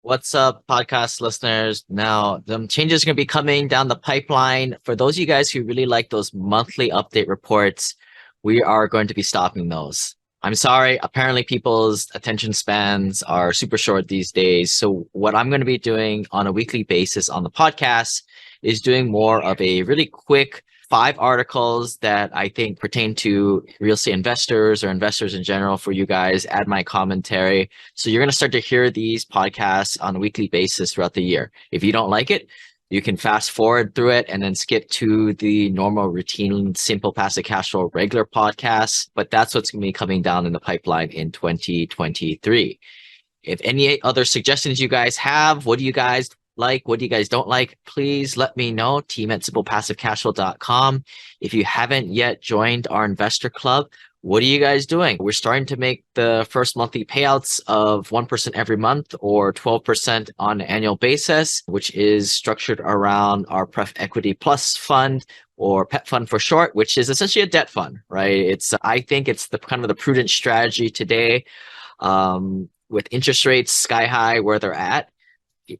What's up, podcast listeners? Now, the changes are going to be coming down the pipeline. For those of you guys who really like those monthly update reports, we are going to be stopping those. I'm sorry, apparently people's attention spans are super short these days. So, what I'm going to be doing on a weekly basis on the podcast is doing more of a really quick 5 articles that I think pertain to real estate investors or investors in general for you guys, add my commentary. So you're going to start to hear these podcasts on a weekly basis throughout the year. If you don't like it, you can fast forward through it and then skip to the normal routine, simple passive cash flow regular podcasts. But that's what's going to be coming down in the pipeline in 2023. If any other suggestions you guys have, what do you guys like? What do you guys don't like? Please let me know. team@simplepassivecashflow.com. If you haven't yet joined our investor club, what are you guys doing? We're starting to make the first monthly payouts of 1% every month or 12% on an annual basis, which is structured around our Pref Equity Plus fund or PEP fund for short, which is essentially a debt fund, right? I think it's the kind of the prudent strategy today. With interest rates sky high where they're at,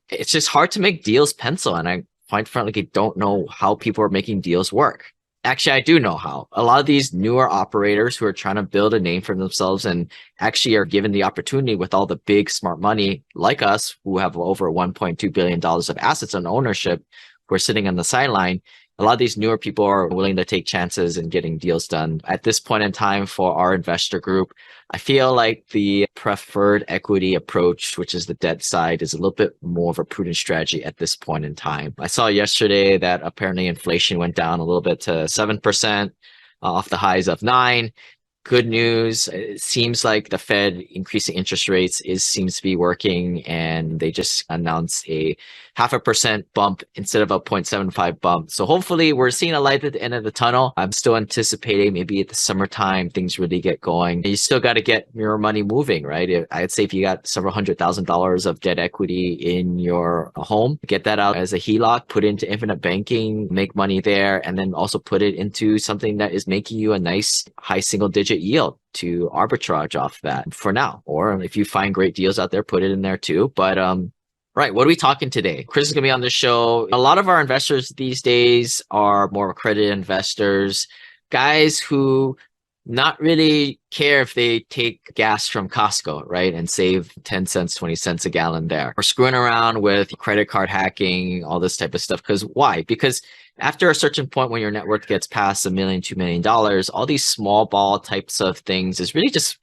it's just hard to make deals pencil. And I quite frankly don't know how people are making deals work. Actually, I do know how. A lot of these newer operators who are trying to build a name for themselves and actually are given the opportunity with all the big smart money like us, who have over $1.2 billion of assets and ownership, who are sitting on the sideline. A lot of these newer people are willing to take chances and getting deals done. At this point in time for our investor group, I feel like the preferred equity approach, which is the debt side, is a little bit more of a prudent strategy at this point in time. I saw yesterday that apparently inflation went down a little bit to 7% off the highs of 9. Good news. It seems like the Fed increasing interest rates seems to be working, and they just announced a 0.5% bump instead of a 0.75 bump. So hopefully we're seeing a light at the end of the tunnel. I'm still anticipating maybe at the summertime things really get going. You still got to get your money moving, right? I'd say if you got several $100,000 of debt equity in your home, get that out as a HELOC, put it into infinite banking, make money there, and then also put it into something that is making you a nice high single digit yield to arbitrage off that for now. Or if you find great deals out there, put it in there too. But right, what are we talking today? Chris is going to be on the show. A lot of our investors these days are more accredited investors, guys who not really care if they take gas from Costco, right, and save 10 cents, 20 cents a gallon there. Or screwing around with credit card hacking, all this type of stuff. Because why? Because after a certain point when your net worth gets past $1 million, $2 million, all these small ball types of things is really just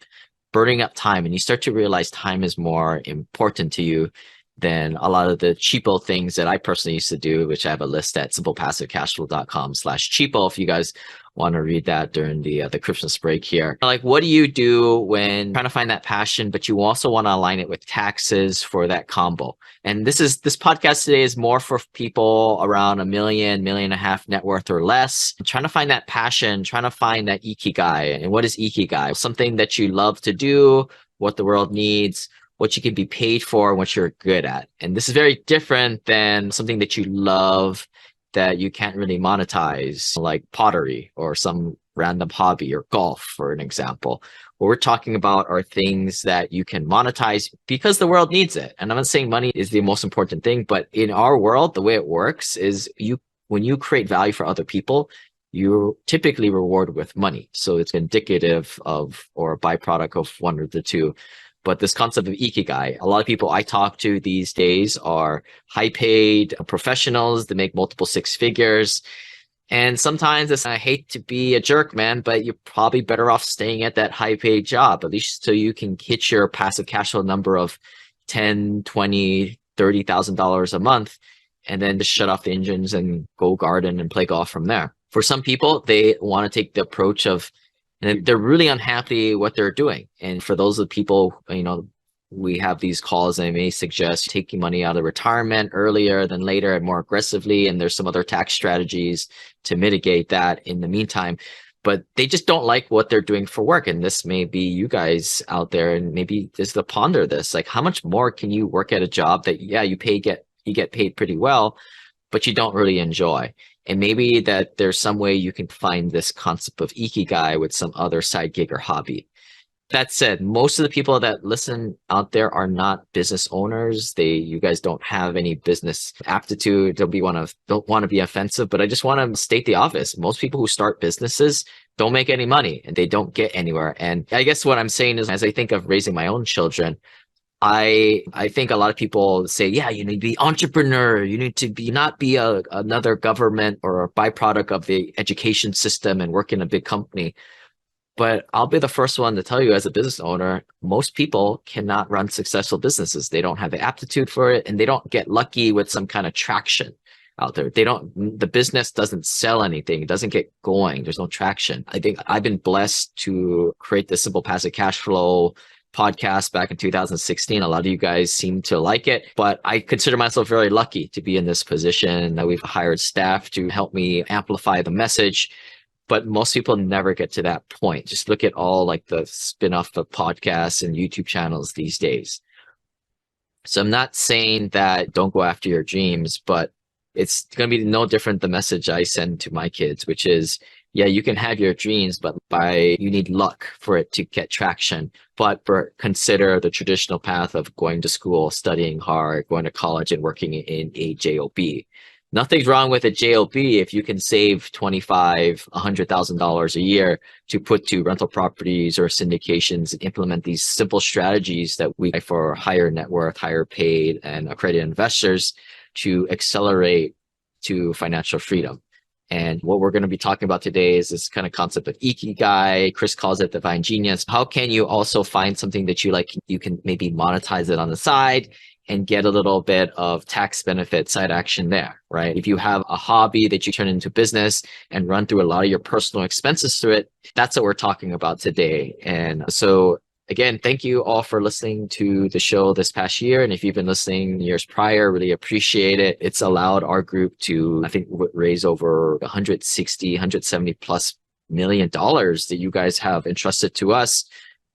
burning up time. And you start to realize time is more important to you than a lot of the cheapo things that I personally used to do, which I have a list at simplepassivecashflow.com/cheapo if you guys want to read that during the Christmas break here. Like, what do you do when trying to find that passion, but you also want to align it with taxes for that combo? And this podcast today is more for people around $1 million, $1.5 million net worth or less. Trying to find that passion, trying to find that Ikigai. And what is Ikigai? Something that you love to do, what the world needs, what you can be paid for, what you're good at. And this is very different than something that you love that you can't really monetize, like pottery or some random hobby or golf, for an example. What we're talking about are things that you can monetize because the world needs it. And I'm not saying money is the most important thing, but in our world, the way it works is when you create value for other people, you're typically rewarded with money. So it's indicative of or a byproduct of one of the two. But this concept of Ikigai, a lot of people I talk to these days are high paid professionals that make multiple six figures. And sometimes I hate to be a jerk, man, but you're probably better off staying at that high paid job, at least so you can hit your passive cash flow number of 10, 20, $30,000 a month, and then just shut off the engines and go garden and play golf from there. For some people, they want to take the approach of, and they're really unhappy what they're doing. And for those of the people, we have these calls and I may suggest taking money out of retirement earlier than later and more aggressively. And there's some other tax strategies to mitigate that in the meantime. But they just don't like what they're doing for work. And this may be you guys out there, and maybe just to ponder this, like how much more can you work at a job that, yeah, you get paid pretty well, but you don't really enjoy. And maybe that there's some way you can find this concept of Ikigai with some other side gig or hobby. That said, most of the people that listen out there are not business owners. You guys don't have any business aptitude. Don't want to be offensive, but I just want to state the obvious. Most people who start businesses don't make any money and they don't get anywhere. And I guess what I'm saying is, as I think of raising my own children, I think a lot of people say, yeah, you need to be entrepreneur. You need to be not be another government or a byproduct of the education system and work in a big company. But I'll be the first one to tell you, as a business owner, most people cannot run successful businesses. They don't have the aptitude for it, and they don't get lucky with some kind of traction out there. The business doesn't sell anything. It doesn't get going. There's no traction. I think I've been blessed to create the Simple Passive Cash Flow podcast back in 2016. A lot of you guys seem to like it, but I consider myself very lucky to be in this position. We've hired staff to help me amplify the message. But most people never get to that point. Just look at all like the spin-off of podcasts and YouTube channels these days. So I'm not saying that don't go after your dreams, but it's going to be no different the message I send to my kids, which is, yeah, you can have your dreams, but you need luck for it to get traction. But consider the traditional path of going to school, studying hard, going to college, and working in a job. Nothing's wrong with a job if you can save $25,000, $100,000 a year to put to rental properties or syndications and implement these simple strategies that we for higher net worth, higher paid, and accredited investors to accelerate to financial freedom. And what we're going to be talking about today is this kind of concept of Ikigai. Chris calls it divine genius. How can you also find something that you like? You can maybe monetize it on the side and get a little bit of tax benefit side action there, right? If you have a hobby that you turn into business and run through a lot of your personal expenses through it, that's what we're talking about today. And so again, thank you all for listening to the show this past year. And if you've been listening years prior, really appreciate it. It's allowed our group to, I think, raise over 170 plus $1 million that you guys have entrusted to us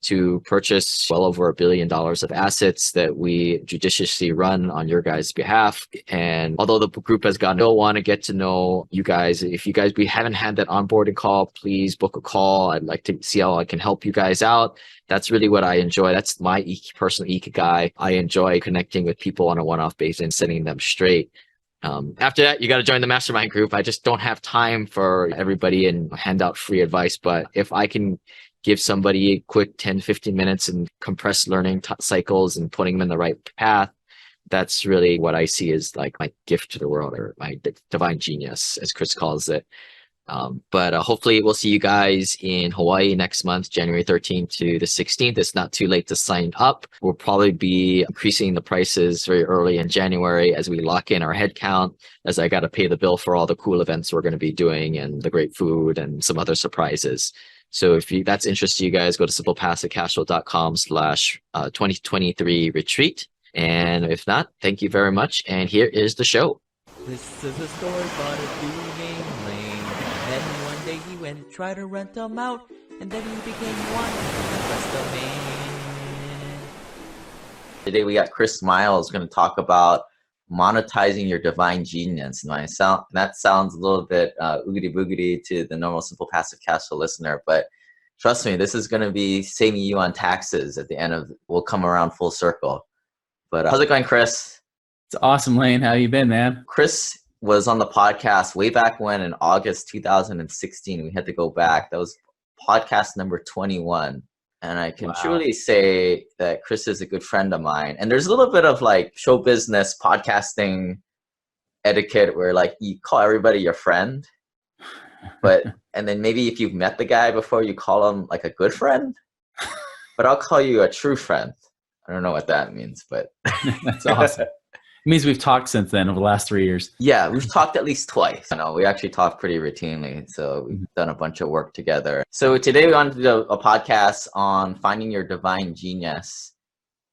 to purchase well over $1 billion of assets that we judiciously run on your guys' behalf. And although the group has gotten, I still want to get to know you guys. If we haven't had that onboarding call, please book a call. I'd like to see how I can help you guys out. That's really what I enjoy. That's my personal Ikigai. I enjoy connecting with people on a one-off basis and setting them straight. After that, you got to join the mastermind group. I just don't have time for everybody and hand out free advice. But if I can give somebody a quick 10, 15 minutes and compress learning cycles and putting them in the right path, that's really what I see as like my gift to the world, or my divine genius, as Chris calls it. But hopefully we'll see you guys in Hawaii next month, January 13th to the 16th. It's not too late to sign up. We'll probably be increasing the prices very early in January as we lock in our head count, as I got to pay the bill for all the cool events we're going to be doing and the great food and some other surprises. So if that's interest to you guys, go to simplepassivecashflow.com/2023 retreat. And if not, thank you very much. And here is the show. This is a story about a dude named Lane. And then one day he went to try to rent them out, and then he became one of the best of man. Today we got Chris Miles going to talk about monetizing your divine genius. And that sounds a little bit oogity boogity to the normal Simple Passive Cash Flow listener, but trust me, this is going to be saving you on taxes at the end of. We'll come around full circle. But how's it going, Chris? It's awesome, Lane. How you been, man? Chris was on the podcast way back when in August 2016. We had to go back. That was podcast number 21. And I can truly say that Chris is a good friend of mine. And there's a little bit of like show business podcasting etiquette where like you call everybody your friend, and then maybe if you've met the guy before, you call him like a good friend. But I'll call you a true friend. I don't know what that means, but that's awesome. It means we've talked since then over the last 3 years. Yeah, we've talked at least twice. We actually talk pretty routinely. So we've done a bunch of work together. So today we wanted to do a podcast on finding your divine genius.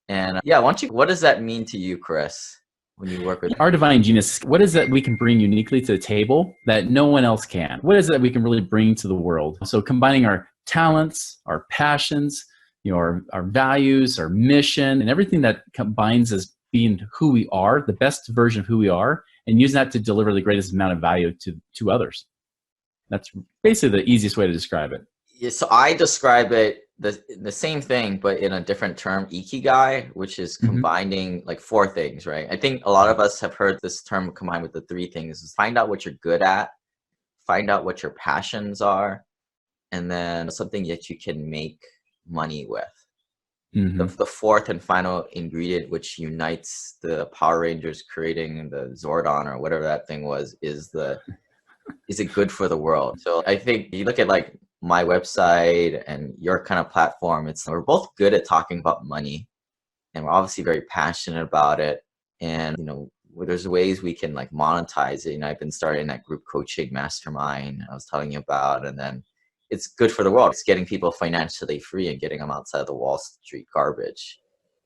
And what does that mean to you, Chris, when you work with our divine genius? What is that we can bring uniquely to the table that no one else can? What is it that we can really bring to the world? So combining our talents, our passions, our values, our mission, and everything that combines as being who we are, the best version of who we are, and use that to deliver the greatest amount of value to others. That's basically the easiest way to describe it. Yeah, so I describe it the same thing, but in a different term, Ikigai, which is combining like 4 things, right? I think a lot of us have heard this term combined with the 3 things: is find out what you're good at, find out what your passions are, and then something that you can make money with. The 4th and final ingredient, which unites the Power Rangers creating the Zordon or whatever that thing was, is it good for the world? So I think you look at like my website and your kind of platform, we're both good at talking about money, and we're obviously very passionate about it. And there's ways we can like monetize it. I've been starting that group coaching mastermind I was telling you about, and then it's good for the world. It's getting people financially free and getting them outside of the Wall Street garbage.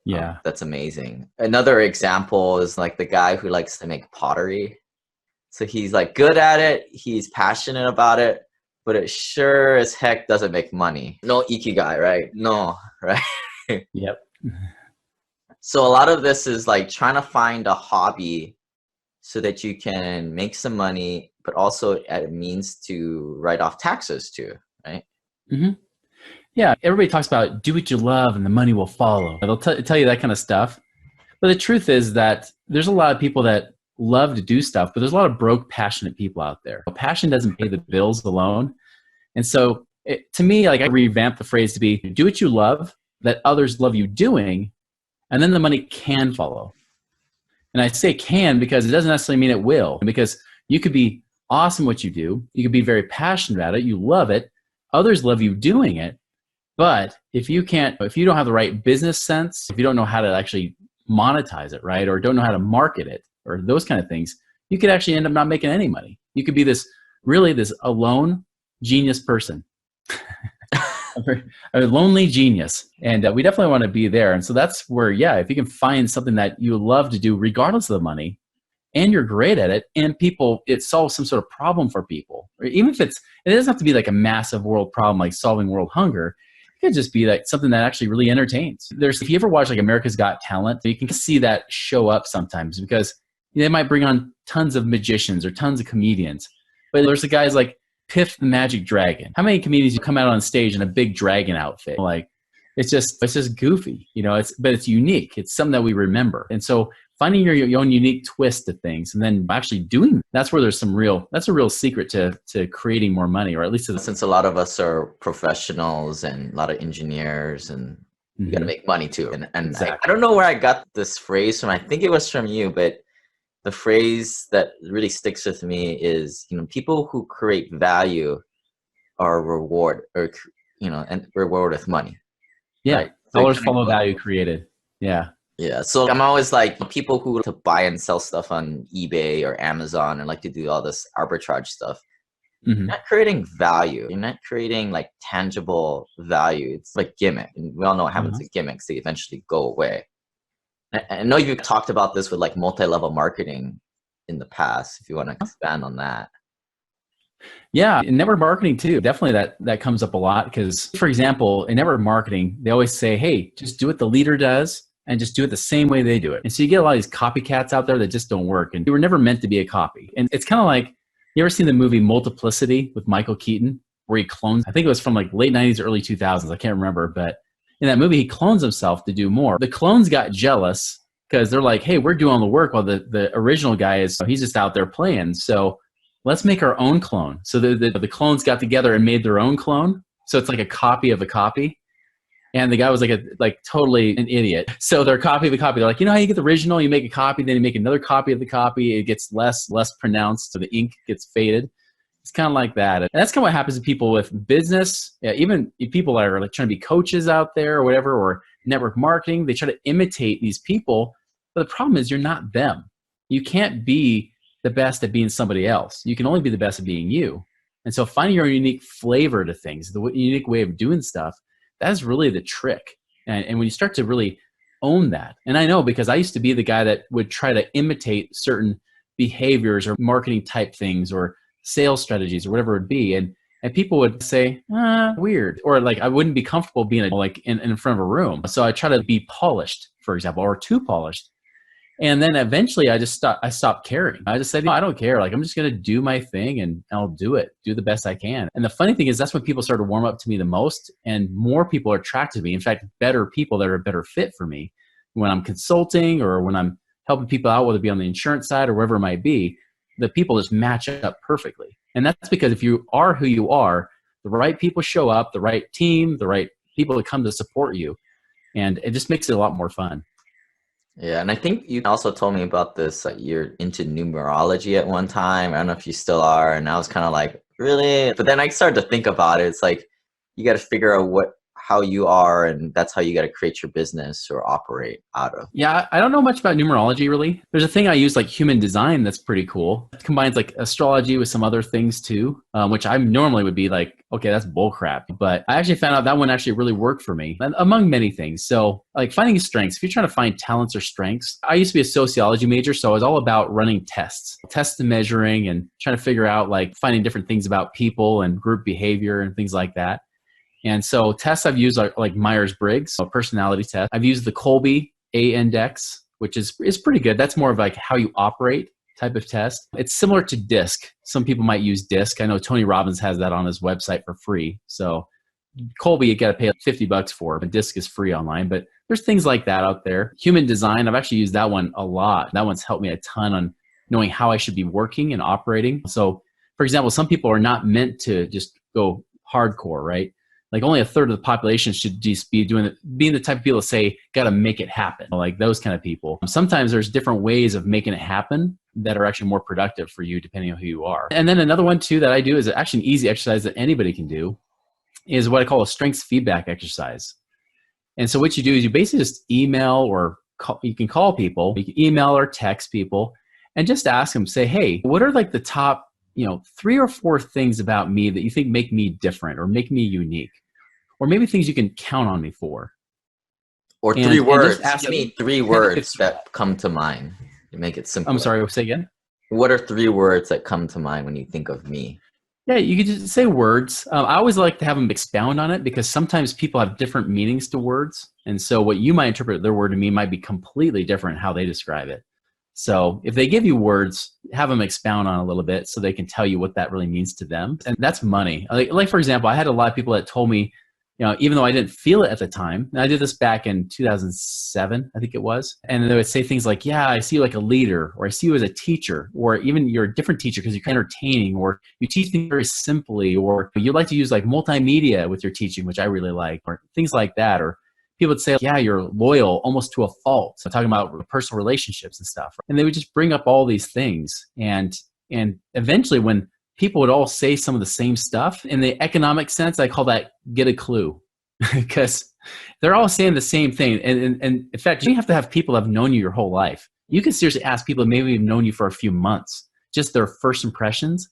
Yeah. That's amazing. Another example is like the guy who likes to make pottery. So he's like good at it, he's passionate about it, but it sure as heck doesn't make money. No Ikigai, right? No, right? Yep. So a lot of this is like trying to find a hobby so that you can make some money, but also a means to write off taxes too, right? Yeah, everybody talks about do what you love and the money will follow. They'll tell you that kind of stuff. But the truth is that there's a lot of people that love to do stuff, but there's a lot of broke, passionate people out there. Passion doesn't pay the bills alone. And so to me, like I revamped the phrase to be do what you love that others love you doing, and then the money can follow. And I say can because it doesn't necessarily mean it will, because you could be awesome what you do. You could be very passionate about it. You love it. Others love you doing it. But if you don't have the right business sense, if you don't know how to actually monetize it, right, or don't know how to market it, or those kind of things, you could actually end up not making any money. You could be this alone genius person, a lonely genius. And we definitely want to be there. And so that's where, if you can find something that you love to do, regardless of the money, and you're great at it, and it solves some sort of problem for people, or even if it doesn't have to be like a massive world problem, like solving world hunger. It could just be like something that actually really entertains. If you ever watch like America's Got Talent, you can see that show up sometimes because they might bring on tons of magicians or tons of comedians. But there's the guys like Piff the Magic Dragon. How many comedians come out on stage in a big dragon outfit? Like it's just goofy, but it's unique. It's something that we remember. And so finding your own unique twist to things and then actually doing that's where there's that's a real secret to creating more money, or at least since a lot of us are professionals and a lot of engineers, and you got to make money too. And Exactly. I don't know where I got this phrase from. I think it was from you, but the phrase that really sticks with me is, people who create value are reward and reward with money. Yeah. Right? Dollars follow value created. Yeah. Yeah. So I'm always like people who to buy and sell stuff on eBay or Amazon and like to do all this arbitrage stuff. You're not creating value. You're not creating like tangible value. It's like gimmick. And we all know what happens to gimmicks. They eventually go away. I know you've talked about this with like multi-level marketing in the past, if you want to expand on that. Yeah, in network marketing too, definitely that comes up a lot because, for example, in network marketing, they always say, hey, just do what the leader does and just do it the same way they do it. And so you get a lot of these copycats out there that just don't work, and they were never meant to be a copy. And it's kind of like, you ever seen the movie Multiplicity with Michael Keaton, where he clones, I think it was from like late 90s, early 2000s, I can't remember, but in that movie, he clones himself to do more. The clones got jealous because they're like, hey, we're doing all the work while the original guy he's just out there playing. So let's make our own clone. So the clones got together and made their own clone. So it's like a copy of a copy. And the guy was like totally an idiot. So their copy of a copy. They're like, how you get the original, you make a copy, then you make another copy of the copy. It gets less pronounced, so the ink gets faded. It's kind of like that. And that's kind of what happens to people with business. Yeah, even people that are like trying to be coaches out there or whatever, or network marketing, they try to imitate these people. But the problem is you're not them. You can't be the best at being somebody else. You can only be the best at being you. And so finding your unique flavor to things, the unique way of doing stuff, that's really the trick. And when you start to really own that, and I know because I used to be the guy that would try to imitate certain behaviors or marketing type things or sales strategies or whatever it would be. And people would say, weird. Or like I wouldn't be comfortable being like in front of a room. So I try to be polished, for example, or too polished. And then eventually I stopped caring. I just said, no, I don't care. Like, I'm just going to do my thing and I'll do the best I can. And the funny thing is that's when people start to warm up to me the most, and more people are attracted to me. In fact, better people that are a better fit for me when I'm consulting or when I'm helping people out, whether it be on the insurance side or wherever it might be, the people just match up perfectly. And that's because if you are who you are, the right people show up, the right team, the right people that come to support you. And it just makes it a lot more fun. Yeah, and I think you also told me about this, like you're into numerology at one time. I don't know if you still are, and I was kind of like, really? But then I started to think about it. It's like you got to figure out how you are, and that's how you got to create your business or operate out of. Yeah, I don't know much about numerology really. There's a thing I use like human design that's pretty cool. It combines like astrology with some other things too, which I normally would be like, okay, that's bullcrap. But I actually found out that one actually really worked for me, and among many things. So like finding strengths, if you're trying to find talents or strengths, I used to be a sociology major, so I was all about running tests and measuring and trying to figure out like finding different things about people and group behavior and things like that. And so tests I've used are like Myers-Briggs, a personality test. I've used the Colby A Index, which is pretty good. That's more of like how you operate type of test. It's similar to DISC. Some people might use DISC. I know Tony Robbins has that on his website for free. So Colby, you got to pay like $50 for, but DISC is free online. But there's things like that out there. Human design, I've actually used that one a lot. That one's helped me a ton on knowing how I should be working and operating. So for example, some people are not meant to just go hardcore, right? Like only a third of the population should just be being the type of people that say, got to make it happen. Like those kind of people. Sometimes there's different ways of making it happen that are actually more productive for you depending on who you are. And then another one too that I do is actually an easy exercise that anybody can do is what I call a strengths feedback exercise. And so what you do is you basically just email or you can call people, you can email or text people and just ask them, say, hey, what are like the top 3 or 4 things about me that you think make me different or make me unique? Or maybe things you can count on me for. Or 3 words. Give me 3 words that come to mind. You make it simple. I'm sorry, say again? What are 3 words that come to mind when you think of me? Yeah, you could just say words. I always like to have them expound on it because sometimes people have different meanings to words. And so what you might interpret their word to mean might be completely different how they describe it. So if they give you words, have them expound on a little bit so they can tell you what that really means to them. And that's money. Like for example, I had a lot of people that told me, even though I didn't feel it at the time, and I did this back in 2007, I think it was, and they would say things like, yeah, I see you like a leader, or I see you as a teacher, or even you're a different teacher because you're entertaining, or you teach things very simply, or you like to use like multimedia with your teaching, which I really like, or things like that. Or people would say, yeah, you're loyal almost to a fault. So talking about personal relationships and stuff. And they would just bring up all these things. And eventually when people would all say some of the same stuff. In the economic sense, I call that get a clue because they're all saying the same thing. And in fact, you have to have people that have known you your whole life. You can seriously ask people that maybe have known you for a few months, just their first impressions.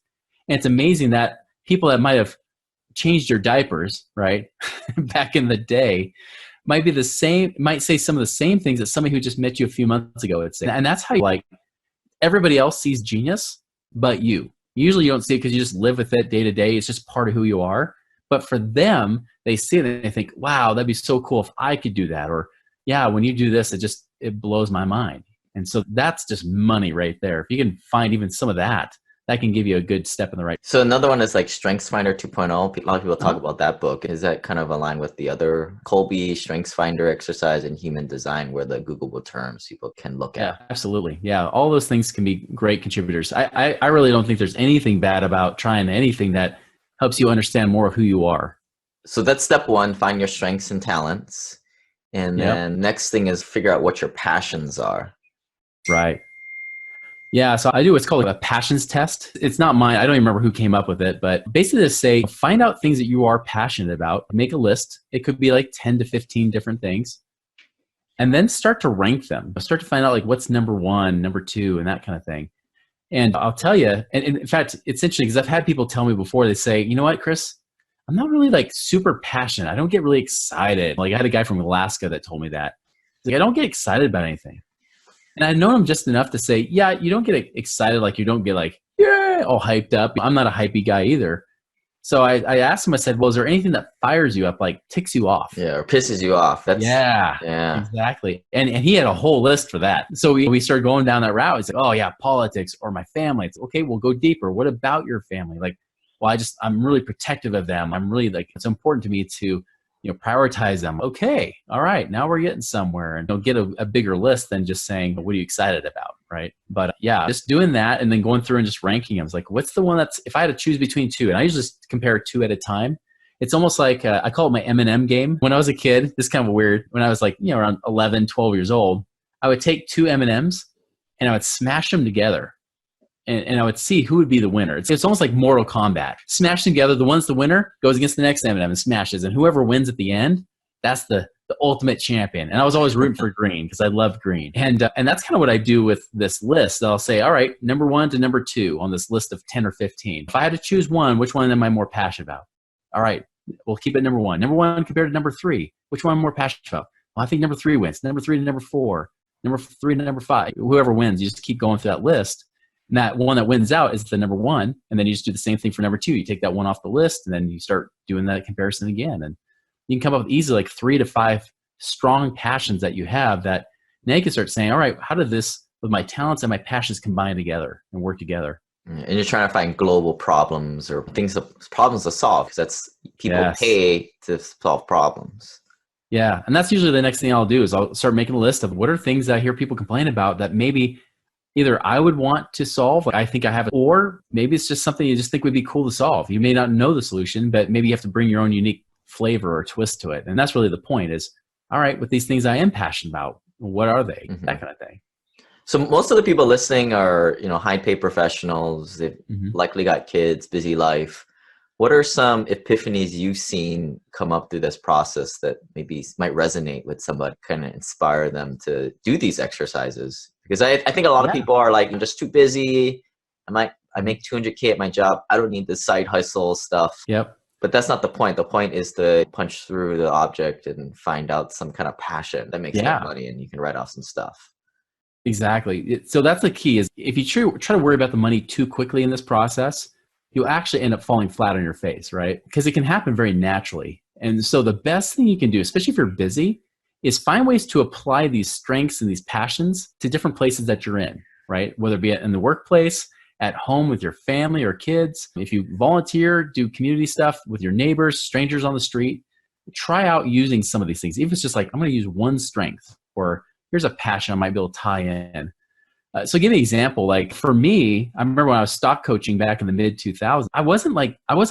And it's amazing that people that might have changed your diapers, right, back in the day, might say some of the same things that somebody who just met you a few months ago would say. And that's how everybody else sees genius, but you. Usually you don't see it because you just live with it day to day. It's just part of who you are. But for them, they see it and they think, wow, that'd be so cool if I could do that. Or, yeah, when you do this, it blows my mind. And so that's just money right there. If you can find even some of that, that can give you a good step in the right. So another one is like StrengthsFinder 2.0. A lot of people talk about that book. Is that kind of aligned with the other Colby StrengthsFinder exercise and human design, where the Googleable terms people can look at? Yeah, absolutely. Yeah, all those things can be great contributors. I really don't think there's anything bad about trying anything that helps you understand more of who you are. So that's step 1, find your strengths and talents. And then next thing is figure out what your passions are. Right. Yeah, so I do what's called a passions test. It's not mine. I don't even remember who came up with it, but basically to say, find out things that you are passionate about, make a list. It could be like 10 to 15 different things, and then start to rank them. Start to find out like what's number 1, number 2, and that kind of thing. And I'll tell you, and in fact, it's interesting because I've had people tell me before, they say, you know what, Chris, I'm not really like super passionate. I don't get really excited. Like I had a guy from Alaska that told me that. He's like, I don't get excited about anything. And I know him just enough to say, yeah, you don't get excited, like you don't get like, yeah, all hyped up. I'm not a hypey guy either. So I asked him, I said, well, is there anything that fires you up, like ticks you off? Yeah, or pisses you off. That's Yeah, yeah. exactly. And he had a whole list for that. So we started going down that route. He's like, oh yeah, politics or my family. It's okay, we'll go deeper. What about your family? Like, well, I'm really protective of them. I'm really like, it's important to me to, prioritize them. Okay. All right. Now we're getting somewhere, and get a bigger list than just saying, what are you excited about? Right. But yeah, just doing that and then going through and just ranking them. It's like, what's the one that's, if I had to choose between two, and I usually just compare two at a time. It's almost like, I call it my M&M game. When I was a kid, this is kind of weird. When I was like, around 11, 12 years old, I would take two M&Ms and I would smash them together. And I would see who would be the winner. It's almost like Mortal Kombat. Smash them together. The one's the winner goes against the next M&M and smashes. And whoever wins at the end, that's the ultimate champion. And I was always rooting for green because I loved green. And that's kind of what I do with this list. I'll say, all right, number 1 to number 2 on this list of 10 or 15. If I had to choose one, which one am I more passionate about? All right, we'll keep it number 1. Number 1 compared to number 3. Which one am I more passionate about? Well, I think number 3 wins. Number 3 to number 4. Number 3 to number 5. Whoever wins, you just keep going through that list. And that one that wins out is the number 1. And then you just do the same thing for number 2. You take that one off the list, and then you start doing that comparison again. And you can come up with easily like 3 to 5 strong passions that you have that now you can start saying, all right, how did this with my talents and my passions combine together and work together? And you're trying to find global problems or problems to solve, because that's people pay to solve problems. Yeah. And that's usually the next thing I'll do is I'll start making a list of what are things that I hear people complain about that maybe either I would want to solve, like I think I have it, or maybe it's just something you just think would be cool to solve. You may not know the solution, but maybe you have to bring your own unique flavor or twist to it. And that's really the point is, all right, with these things I am passionate about, what are they? Mm-hmm. That kind of thing. So most of the people listening are, high paid professionals. They've likely got kids, busy life. What are some epiphanies you've seen come up through this process that maybe might resonate with somebody, kind of inspire them to do these exercises? Because I think a lot of people are like, I'm just too busy. I make 200K at my job. I don't need this side hustle stuff. Yep. But that's not the point. The point is to punch through the object and find out some kind of passion that makes you money, and you can write off some stuff. Exactly. So that's the key is if you try to worry about the money too quickly in this process, you'll actually end up falling flat on your face, right? Because it can happen very naturally. And so the best thing you can do, especially if you're busy, is find ways to apply these strengths and these passions to different places that you're in, right? Whether it be in the workplace, at home with your family or kids. If you volunteer, do community stuff with your neighbors, strangers on the street, try out using some of these things. Even if it's just like, I'm going to use one strength, or here's a passion I might be able to tie in. So give me an example. Like for me, I remember when I was stock coaching back in the mid 2000s, I wasn't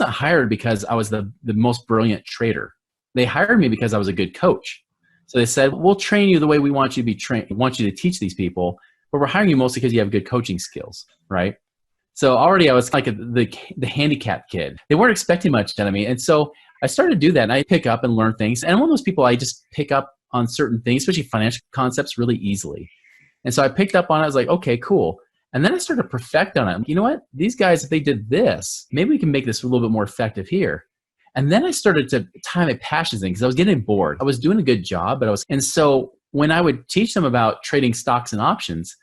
hired because I was the most brilliant trader. They hired me because I was a good coach. So they said, we'll train you the way we want you to be trained. We want you to teach these people, but we're hiring you mostly because you have good coaching skills, right? So already I was like the handicapped kid. They weren't expecting much out of me. And so I started to do that, and I pick up and learn things. And I'm one of those people, I just pick up on certain things, especially financial concepts, really easily. And so I picked up on it. I was like, okay, cool. And then I started to perfect on it. You know what? These guys, if they did this, maybe we can make this a little bit more effective here. And then I started to tie my passions in because I was getting bored. I was doing a good job, and so when I would teach them about trading stocks and options,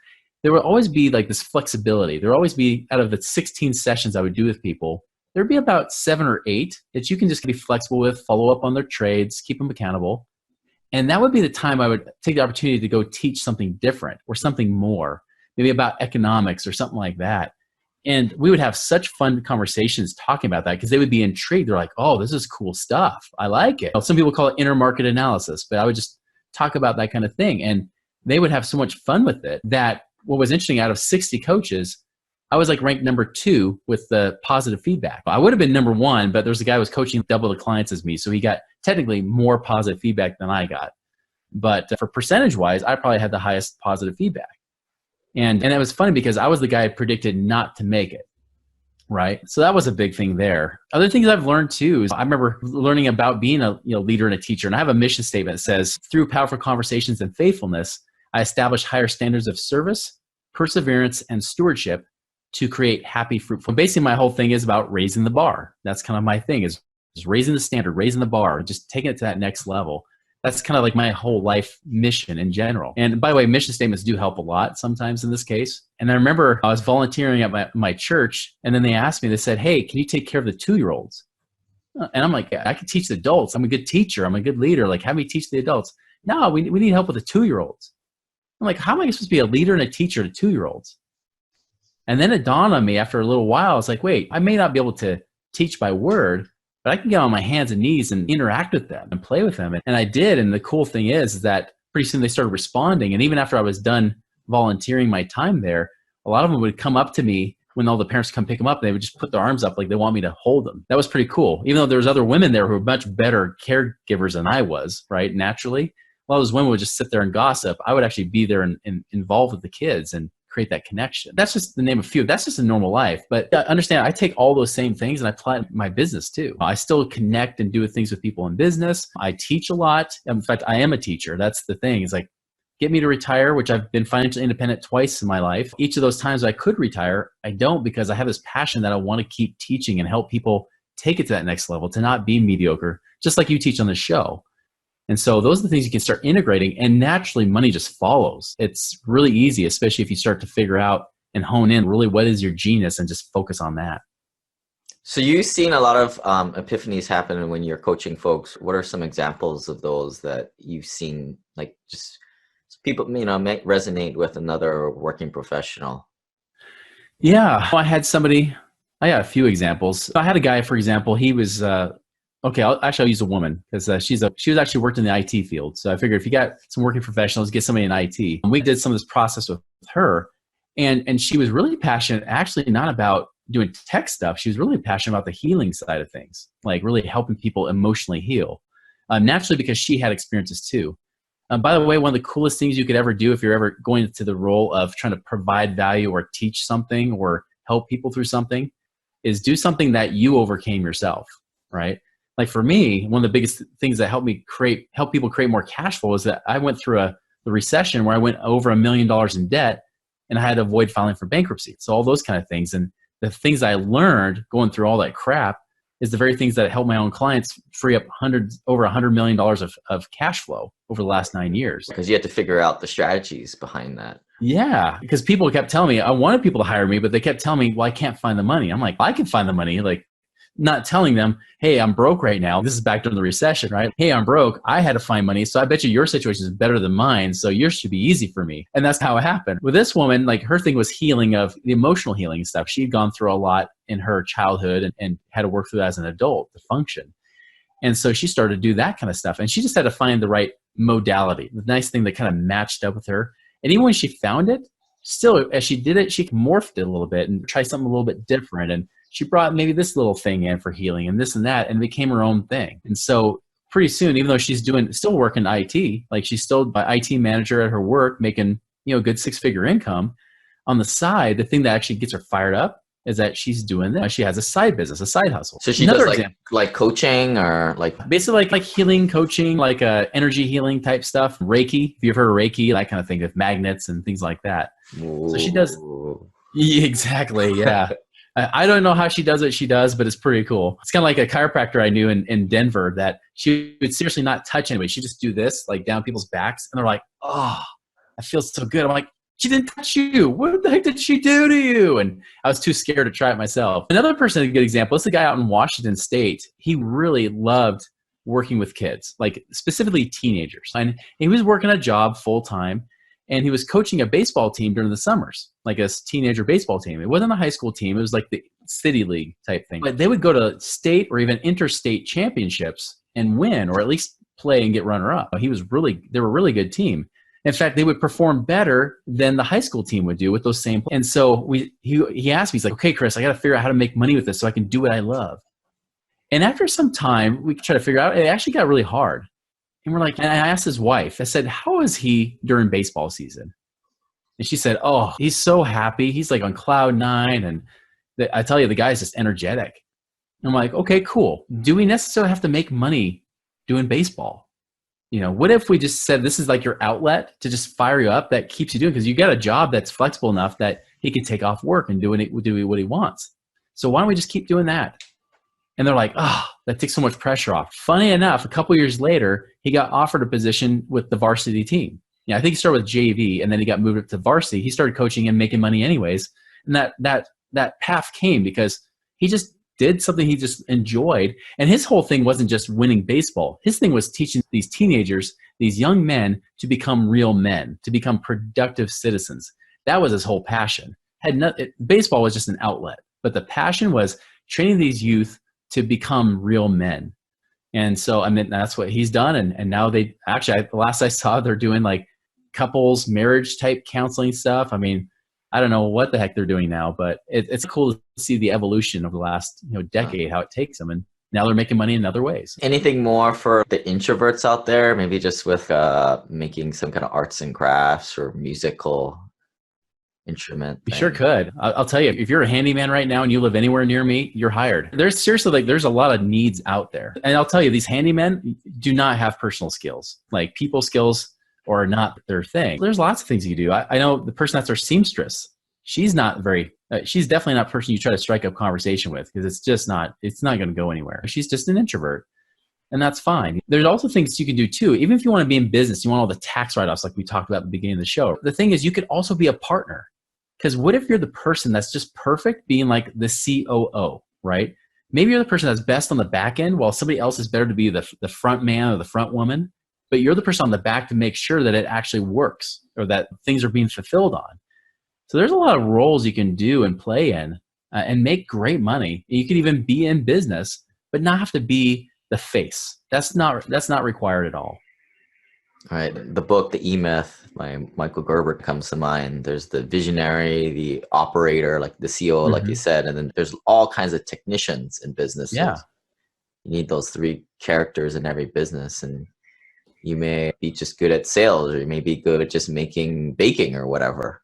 there would always be like this flexibility. There would always be, out of the 16 sessions I would do with people, there'd be about 7 or 8 that you can just be flexible with, follow up on their trades, keep them accountable. And that would be the time I would take the opportunity to go teach something different or something more, maybe about economics or something like that. And we would have such fun conversations talking about that because they would be intrigued. They're like, oh, this is cool stuff. I like it. Some people call it inner market analysis, but I would just talk about that kind of thing. And they would have so much fun with it that what was interesting, out of 60 coaches, I was like ranked number 2 with the positive feedback. I would have been number 1, but there was a guy who was coaching double the clients as me. So he got technically more positive feedback than I got. But for percentage wise, I probably had the highest positive feedback. And it was funny because I was the guy who predicted not to make it. Right. So that was a big thing there. Other things I've learned too is I remember learning about being a leader and a teacher. And I have a mission statement that says, through powerful conversations and faithfulness, I establish higher standards of service, perseverance, and stewardship to create happy, fruitful. Basically, my whole thing is about raising the bar. That's kind of my thing, is raising the standard, raising the bar, just taking it to that next level. That's kind of like my whole life mission in general. And by the way, mission statements do help a lot sometimes in this case. And I remember I was volunteering at my church, and then they asked me, they said, hey, can you take care of the 2-year-olds? And I'm like, I can teach the adults. I'm a good teacher. I'm a good leader. Like, have me teach the adults. No, we need help with the 2-year-olds. I'm like, how am I supposed to be a leader and a teacher to 2-year-olds? And then it dawned on me after a little while. I was like, wait, I may not be able to teach by word, but I can get on my hands and knees and interact with them and play with them. And I did. And the cool thing is that pretty soon they started responding. And even after I was done volunteering my time there, a lot of them would come up to me when all the parents come pick them up. They would just put their arms up like they want me to hold them. That was pretty cool. Even though there was other women there who were much better caregivers than I was, right? Naturally, a lot of those women would just sit there and gossip. I would actually be there and involved with the kids and create that connection. That's just the name of a few. That's just a normal life. But understand, I take all those same things and I apply it to my business too. I still connect and do things with people in business. I teach a lot. In fact, I am a teacher. That's the thing. It's like, get me to retire, which I've been financially independent twice in my life. Each of those times I could retire, I don't, because I have this passion that I want to keep teaching and help people take it to that next level, to not be mediocre, just like you teach on the show. And so those are the things you can start integrating, and naturally money just follows. It's really easy, especially if you start to figure out and hone in really what is your genius and just focus on that. So you've seen a lot of epiphanies happen when you're coaching folks. What are some examples of those that you've seen, like just people, may resonate with another working professional? Yeah, I had a few examples. I had a guy, for example, he was, I'll use a woman because she was actually worked in the IT field. So I figured if you got some working professionals, get somebody in IT. And we did some of this process with her, and she was really passionate, actually not about doing tech stuff. She was really passionate about the healing side of things, like really helping people emotionally heal. Naturally, because she had experiences too. By the way, one of the coolest things you could ever do if you're ever going into the role of trying to provide value or teach something or help people through something is do something that you overcame yourself, right? Like for me, one of the biggest things that helped people create more cash flow is that I went through the recession where I went over $1 million in debt and I had to avoid filing for bankruptcy. So all those kind of things. And the things I learned going through all that crap is the very things that helped my own clients free up over $100 million of cash flow over the last 9 years. Because you had to figure out the strategies behind that. Yeah, because people kept telling me, I wanted people to hire me, but they kept telling me, well, I can't find the money. I'm like, I can find the money. Like, not telling them, hey, I'm broke right now. This is back during the recession, right? Hey, I'm broke. I had to find money. So I bet you your situation is better than mine. So yours should be easy for me. And that's how it happened. With this woman, like her thing was healing of the emotional healing stuff. She'd gone through a lot in her childhood and had to work through that as an adult to function. And so she started to do that kind of stuff. And she just had to find the right modality. The nice thing that kind of matched up with her. And even when she found it, still, as she did it, she morphed it a little bit and tried something a little bit different. And she brought maybe this little thing in for healing and this and that, and it became her own thing. And so pretty soon, even though she's still working IT, like she's still an IT manager at her work, making, a good 6-figure income on the side, the thing that actually gets her fired up is that she's doing this. She has a side business, a side hustle. So she does like coaching or like basically like healing, coaching, like energy healing type stuff. Reiki, if you've heard of Reiki, that kind of thing with magnets and things like that. Ooh. So she does. Yeah, exactly. Yeah. I don't know how she does it. She does, but it's pretty cool. It's kind of like a chiropractor I knew in Denver that she would seriously not touch anybody. She'd just do this, like down people's backs. And they're like, oh, that feels so good. I'm like, she didn't touch you. What the heck did she do to you? And I was too scared to try it myself. Another person, a good example, is a guy out in Washington State. He really loved working with kids, like specifically teenagers. And he was working a job full time. And he was coaching a baseball team during the summers, like a teenager baseball team. It wasn't a high school team. It was like the city league type thing. But they would go to state or even interstate championships and win, or at least play and get runner-up. They were a really good team. In fact, they would perform better than the high school team would do with those same players. And so he asked me, he's like, okay, Chris, I got to figure out how to make money with this so I can do what I love. And after some time, we tried to figure out, it actually got really hard. And and I asked his wife, I said, how is he during baseball season? And she said, oh, he's so happy. He's like on cloud 9. And I tell you, the guy's just energetic. I'm like, okay, cool. Do we necessarily have to make money doing baseball? What if we just said, this is like your outlet to just fire you up that keeps you doing, because you got a job that's flexible enough that he can take off work and do what he wants. So why don't we just keep doing that? And they're like, oh, that takes so much pressure off. Funny enough, a couple years later, he got offered a position with the varsity team. I think he started with JV, and then he got moved up to varsity. He started coaching and making money anyways. And that path came because he just did something he just enjoyed. And his whole thing wasn't just winning baseball. His thing was teaching these teenagers, these young men, to become real men, to become productive citizens. That was his whole passion. Baseball was just an outlet, but the passion was training these youth to become real men. And so, I mean, that's what he's done. And now the last I saw, they're doing like couples marriage type counseling stuff. I mean, I don't know what the heck they're doing now, but it's cool to see the evolution of the last decade, how it takes them. And now they're making money in other ways. Anything more for the introverts out there? Maybe just with making some kind of arts and crafts or musical instrument You thing. sure could. I'll tell you, if you're a handyman right now and you live anywhere near me, you're hired. There's seriously, there's a lot of needs out there. And I'll tell you, these handymen do not have personal skills. Like people skills are not their thing. There's lots of things you do. I know the person that's our seamstress. She's definitely not a person you try to strike up conversation with because it's not going to go anywhere. She's just an introvert. And that's fine. There's also things you can do too. Even if you want to be in business, you want all the tax write-offs like we talked about at the beginning of the show. The thing is, you could also be a partner. Because what if you're the person that's just perfect being like the COO, right? Maybe you're the person that's best on the back end while somebody else is better to be the front man or the front woman. But you're the person on the back to make sure that it actually works or that things are being fulfilled on. So there's a lot of roles you can do and play in and make great money. You could even be in business, but not have to be the face. That's not required at all. All right. The book, The E-Myth by Michael Gerber comes to mind. There's the visionary, the operator, like the CEO, like you said, and then there's all kinds of technicians in businesses. Yeah. You need those three characters in every business, and you may be just good at sales, or you may be good at just baking or whatever.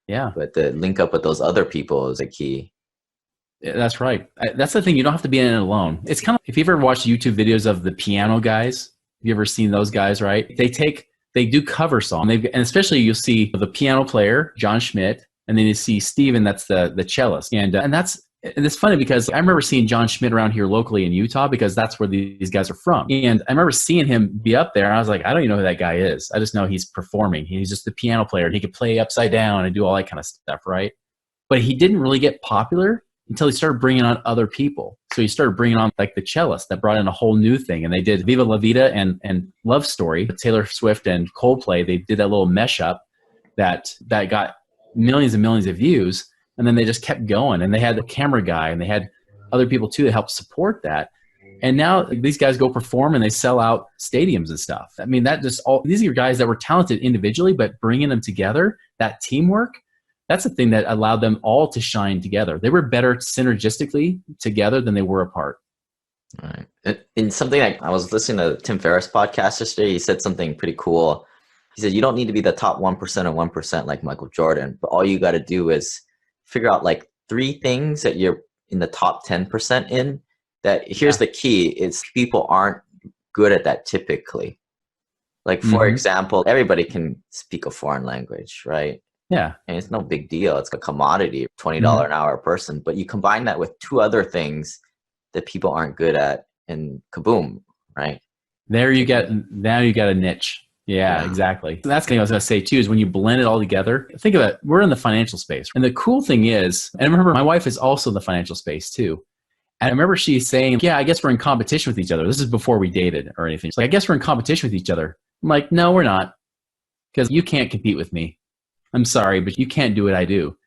Yeah. But the link up with those other people is a key. That's right. That's the thing. You don't have to be in it alone. It's kind of, if you ever watched YouTube videos of the piano guys, have you ever seen those guys, right? They do cover songs. And especially you'll see the piano player, John Schmidt, and then you see Steven, that's the cellist. And it's funny because I remember seeing John Schmidt around here locally in Utah because that's where these guys are from. And I remember seeing him be up there and I was like, I don't even know who that guy is. I just know he's performing. He's just the piano player and he could play upside down and do all that kind of stuff, right? But he didn't really get popular until he started bringing on other people. So he started bringing on like the cellist that brought in a whole new thing. And they did Viva La Vida and Love Story. Taylor Swift and Coldplay, they did that little mesh up that got millions and millions of views. And then they just kept going. And they had the camera guy and they had other people too that helped support that. And now these guys go perform and they sell out stadiums and stuff. I mean, these are guys that were talented individually, but bringing them together, that teamwork, that's the thing that allowed them all to shine together. They were better synergistically together than they were apart. All right. And something I was listening to Tim Ferriss podcast yesterday. He said something pretty cool. He said, you don't need to be the top 1% of 1% like Michael Jordan, but all you got to do is figure out like 3 things that you're in the top 10% in. That here's the key, is people aren't good at that typically. Like, for example, everybody can speak a foreign language, right? Yeah. And it's no big deal. It's a commodity, $20 an hour person. But you combine that with 2 other things that people aren't good at, and kaboom, right? Now you got a niche. Yeah, exactly. That's what I was going to say too, is when you blend it all together, think of it, we're in the financial space. And the cool thing is, and I remember my wife is also in the financial space too. And I remember she saying, yeah, I guess we're in competition with each other. This is before we dated or anything. She's like, I guess we're in competition with each other. I'm like, no, we're not. Because you can't compete with me. I'm sorry, but you can't do what I do.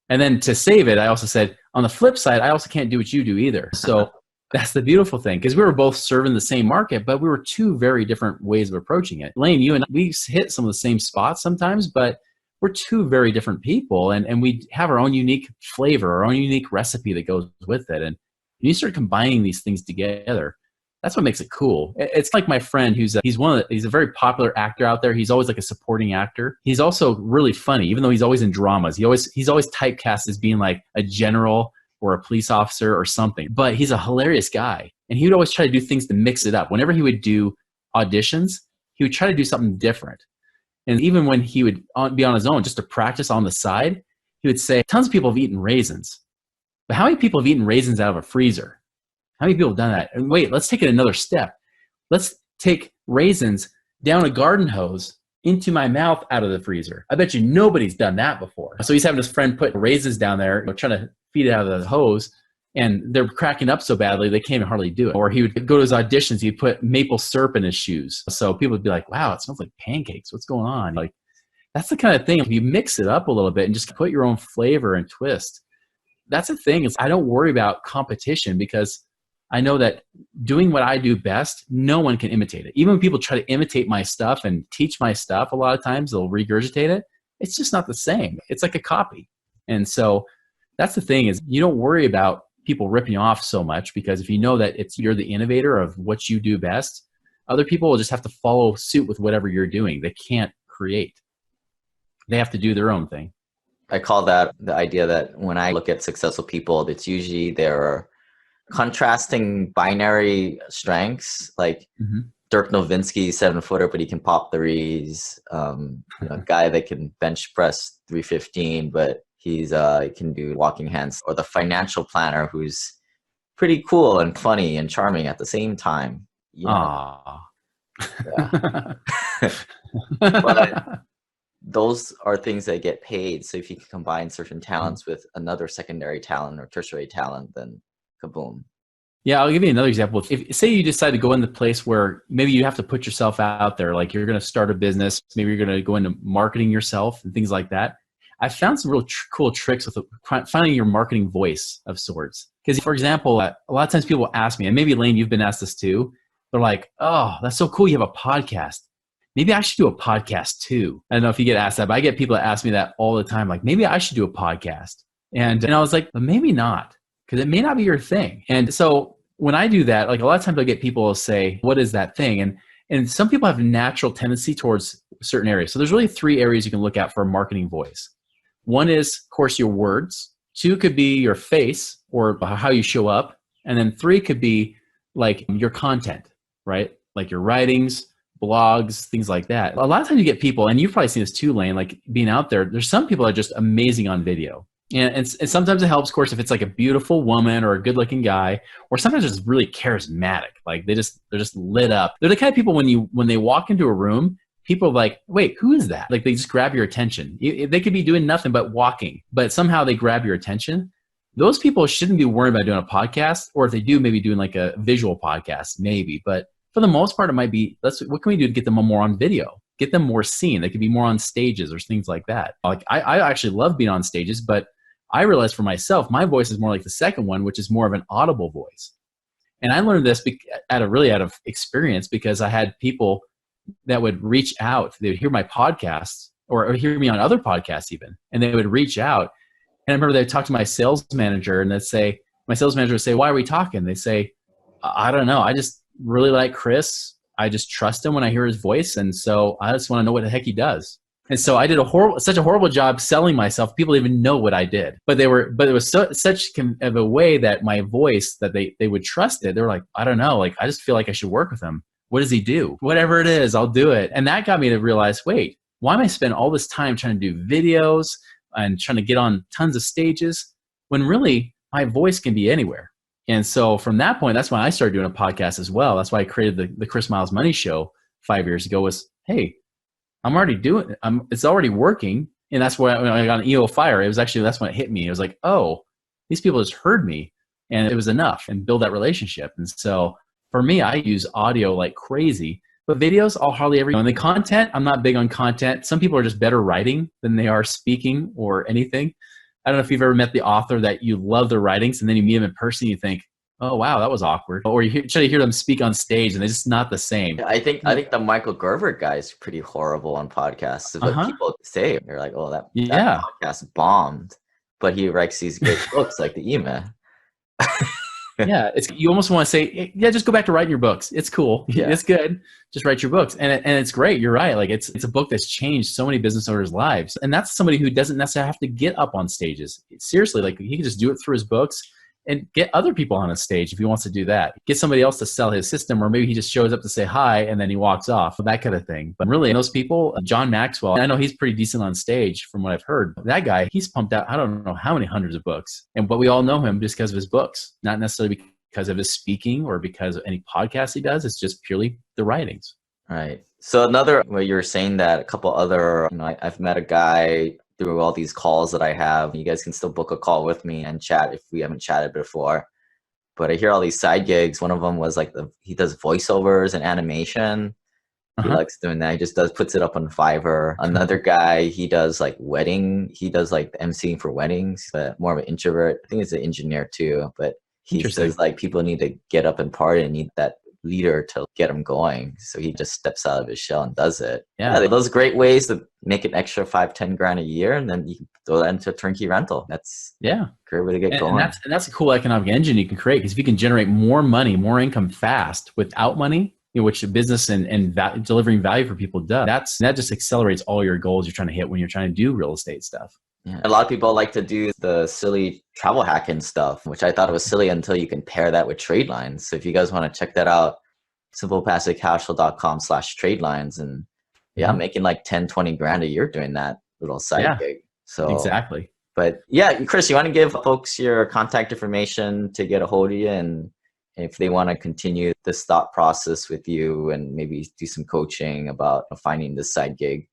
And then to save it, I also said, on the flip side, I also can't do what you do either. So that's the beautiful thing, because we were both serving the same market, but we were 2 very different ways of approaching it. Lane, you and I, we hit some of the same spots sometimes, but we're 2 very different people, and we have our own unique flavor, our own unique recipe that goes with it. And when you start combining these things together, that's what makes it cool. It's like my friend he's a very popular actor out there. He's always like a supporting actor. He's also really funny, even though he's always in dramas. He's always typecast as being like a general or a police officer or something. But he's a hilarious guy. And he would always try to do things to mix it up. Whenever he would do auditions, he would try to do something different. And even when he would be on his own, just to practice on the side, he would say, tons of people have eaten raisins. But how many people have eaten raisins out of a freezer? How many people have done that? And wait, let's take it another step. Let's take raisins down a garden hose into my mouth out of the freezer. I bet you nobody's done that before. So he's having his friend put raisins down there, trying to feed it out of the hose. and they're cracking up so badly they can't even hardly do it. Or he would go to his auditions, he'd put maple syrup in his shoes. So people would be like, wow, it smells like pancakes. What's going on? Like, that's the kind of thing. If you mix it up a little bit and just put your own flavor and twist, that's the thing. Is I don't worry about competition because I know that doing what I do best, no one can imitate it. Even when people try to imitate my stuff and teach my stuff, a lot of times they'll regurgitate it. It's just not the same. It's like a copy. And so that's the thing, is you don't worry about people ripping you off so much, because if you know that you're the innovator of what you do best, other people will just have to follow suit with whatever you're doing. They can't create. They have to do their own thing. I call that the idea that when I look at successful people, it's usually their contrasting binary strengths. Like Dirk Nowitzki, 7-footer, but he can pop threes. A guy that can bench press 315, but he can do walking hands. Or the financial planner who's pretty cool and funny and charming at the same time. Aww. Yeah. But those are things that get paid. So if you can combine certain talents with another secondary talent or tertiary talent, then kaboom. Yeah, I'll give you another example. If say you decide to go in the place where maybe you have to put yourself out there, like you're going to start a business, maybe you're going to go into marketing yourself and things like that. I found some real cool tricks with finding your marketing voice of sorts. Because, for example, a lot of times people ask me, and maybe Lane, you've been asked this too. They're like, "Oh, that's so cool. You have a podcast. Maybe I should do a podcast too." I don't know if you get asked that, but I get people that ask me that all the time. Like, maybe I should do a podcast. And I was like, but maybe not, because it may not be your thing. And so when I do that, like a lot of times I get people to say, what is that thing? And some people have a natural tendency towards certain areas. So there's really 3 areas you can look at for a marketing voice. One is, of course, your words. 2 could be your face or how you show up. And then 3 could be like your content, right? Like your writings, blogs, things like that. A lot of times you get people, and you've probably seen this too, Lane, like being out there, there's some people that are just amazing on video. And sometimes it helps, of course, if it's like a beautiful woman or a good looking guy, or sometimes it's really charismatic. Like they're just lit up. They're the kind of people when they walk into a room, people are like, wait, who is that? Like they just grab your attention. They could be doing nothing but walking, but somehow they grab your attention. Those people shouldn't be worried about doing a podcast, or if they do, maybe doing like a visual podcast, maybe. But for the most part, it might be, what can we do to get them more on video? Get them more seen. They could be more on stages or things like that. Like I actually love being on stages, but I realized for myself, my voice is more like the second one, which is more of an audible voice. And I learned this out of experience, because I had people that would reach out. They would hear my podcasts or hear me on other podcasts even, and they would reach out. And I remember they'd talk to my sales manager, and my sales manager would say, why are we talking? They say, I don't know. I just really like Chris. I just trust him when I hear his voice. And so I just want to know what the heck he does. And so I did such a horrible job selling myself. People didn't even know what I did, but it was such of a way that my voice, that they would trust it. They were like, I don't know. Like, I just feel like I should work with him. What does he do? Whatever it is, I'll do it. And that got me to realize, wait, why am I spending all this time trying to do videos and trying to get on tons of stages when really my voice can be anywhere? And so from that point, that's when I started doing a podcast as well. That's why I created the Chris Miles Money Show 5 years ago. Was, hey, I'm already doing it. It's already working. And that's why when I got an EO Fire, that's when it hit me. It was like, oh, these people just heard me, and it was enough, and build that relationship. And so for me, I use audio like crazy, but videos I'll hardly ever. And the content, I'm not big on content. Some people are just better writing than they are speaking or anything. I don't know if you've ever met the author that you love their writings, and then you meet them in person, you think, oh wow, that was awkward. Or you try to hear them speak on stage, and they're just not the same. I think the Michael Gerber guy is pretty horrible on podcasts. But people say, they're like, oh, that podcast bombed, but he writes these great books like the email. Yeah, you almost want to say, yeah, just go back to writing your books. It's cool. Yeah. It's good. Just write your books. And it's great. You're right. Like it's a book that's changed so many business owners' lives. And that's somebody who doesn't necessarily have to get up on stages. Seriously, like he can just do it through his books and get other people on a stage if he wants to do that. Get somebody else to sell his system, or maybe he just shows up to say hi and then he walks off, that kind of thing. But really, those people, John Maxwell, I know he's pretty decent on stage from what I've heard. That guy, he's pumped out, I don't know how many hundreds of books. But we all know him just because of his books, not necessarily because of his speaking or because of any podcasts he does. It's just purely the writings. Right. So where you were saying that a couple other, I've met a guy through all these calls that I have. You guys can still book a call with me and chat if we haven't chatted before. But I hear all these side gigs. One of them was like he does voiceovers and animation. He likes doing that. He just puts it up on Fiverr. Another guy, he does like he does like emceeing for weddings, but more of an introvert. I think he's an engineer too, but he says like people need to get up and party and need that leader to get them going. So he just steps out of his shell and does it. Yeah, those great ways to make an extra 5-10 grand a year, and then you can throw that into a turnkey rental. That's a great way to get going. And that's a cool economic engine you can create, because if you can generate more money, more income fast without money, which a business and delivering value for people does, that just accelerates all your goals you're trying to hit when you're trying to do real estate stuff. Yeah. A lot of people like to do the silly travel hacking stuff, which I thought was silly until you can pair that with trade lines. So if you guys want to check that out, simplepassivecashflow.com/trade-lines. And I'm making like 10-20 grand a year doing that little side gig. So exactly. But yeah, Chris, you want to give folks your contact information to get a hold of you, and if they want to continue this thought process with you and maybe do some coaching about finding this side gig?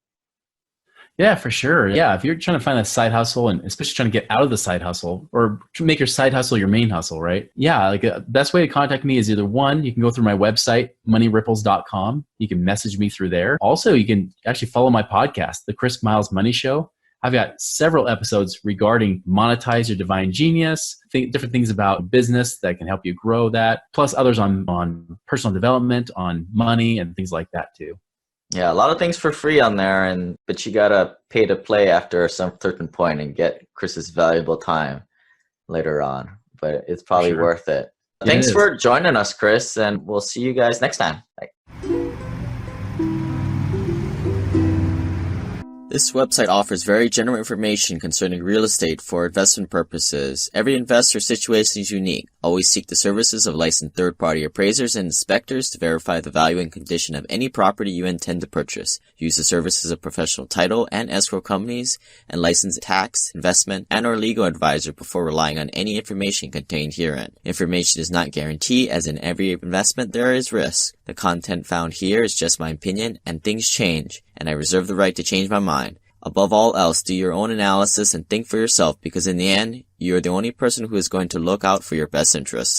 Yeah, for sure. Yeah, if you're trying to find a side hustle, and especially trying to get out of the side hustle or to make your side hustle your main hustle, right? Yeah, like the best way to contact me is either one, you can go through my website, moneyripples.com. You can message me through there. Also, you can actually follow my podcast, The Chris Miles Money Show. I've got several episodes regarding monetize your divine genius, different things about business that can help you grow that, plus others on personal development, on money, and things like that too. Yeah, a lot of things for free on there, but you gotta pay to play after some certain point and get Chris's valuable time later on. But it's probably worth it. Thanks for joining us, Chris, and we'll see you guys next time. Bye. This website offers very general information concerning real estate for investment purposes. Every investor situation is unique. Always seek the services of licensed third-party appraisers and inspectors to verify the value and condition of any property you intend to purchase. Use the services of professional title and escrow companies and licensed tax, investment, and or legal advisor before relying on any information contained herein. Information is not guaranteed, as in every investment there is risk. The content found here is just my opinion, and things change, and I reserve the right to change my mind. Above all else, do your own analysis and think for yourself, because in the end, you are the only person who is going to look out for your best interests.